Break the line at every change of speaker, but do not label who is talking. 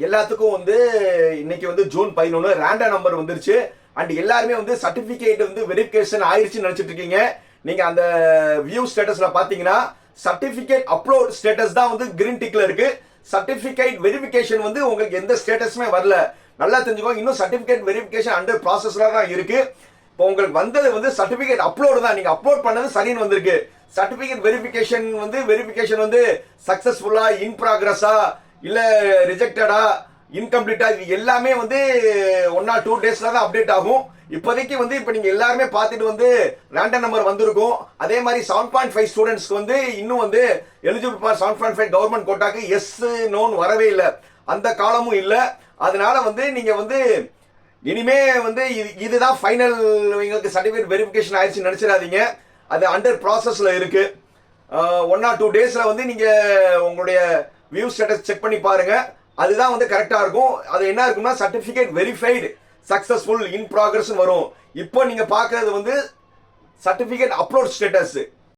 எல்லாத்துக்கும் வந்து இன்னைக்கு வந்து ஜூன் 11 ரேண்டம் நம்பர் வந்துருச்சு. அண்ட் எல்லாருமே வந்து சர்டிபிகேட் வந்து வெரிஃபிகேஷன் ஆயிருச்சுன்னு நினைச்சிட்டு இருக்கீங்க. நீங்க அந்த வியூ ஸ்டேட்டஸ்ல பாத்தீங்கன்னா சர்டிபிகேட் அப்லோட் ஸ்டேட்டஸ் தான் வந்து கிரீன் டிக்ல இருக்கு. சர்டிபிகேட் வெரிஃபிகேஷன் வந்து உங்களுக்கு எந்த ஸ்டேட்டஸுமே வரல. நல்லா தெரிஞ்சுக்கோங்க, இன்னும் சர்டிபிகேட் வெரிஃபிகேஷன் அண்டர் ப்ராசஸ்ல தான் இருக்கு. இப்போ உங்களுக்கு வந்தது வந்து சர்டிபிகேட் அப்லோடு தான். நீங்க அப்லோட் பண்ணது சரின்னு வந்திருக்கு. சர்டிபிகேட் வெரிஃபிகேஷன் வந்து சக்சஸ்ஃபுல்லா, இன் ப்ராக்ரஸா, இல்ல ரிஜெக்டடா, இன்கம்ப்ளீட்டா, இது எல்லாமே வந்து 1 or 2 டேஸ்ல தான் அப்டேட் ஆகும். இப்போதைக்கு வந்து இப்போ நீங்க எல்லாருமே பார்த்துட்டு வந்து ரேண்டம் நம்பர் வந்திருக்கும். அதே மாதிரி 7.5 ஸ்டூடெண்ட்ஸ்க்கு வந்து இன்னும் வந்து எலிஜிபிள் ஃபார் 7.5 கவர்மெண்ட் கோட்டாக்கு எஸ் நோன்னு வரவே இல்லை, அந்த காலமும் இல்லை. அதனால வந்து நீங்க வந்து இனிமே வந்து இதுதான் ஃபைனல், எங்களுக்கு சர்டிபிகேட் வெரிஃபிகேஷன் ஆயிடுச்சுன்னு நினைச்சிடாதீங்க. அது அண்டர் ப்ராசஸ்ல இருக்கு. 1 or 2 டேஸ்ல வந்து நீங்க உங்களுடைய வியூ ஸ்டேட்டஸ் செக் பண்ணி பாருங்க. அதுதான் வந்து கரெக்டா இருக்கும். அது என்ன இருக்கும்னா certificate verified, successful, in progress வரும். இப்போ நீங்க பார்க்கறது வந்து சர்டிபிகேட் அப்லோட் ஸ்டேட்டஸ்.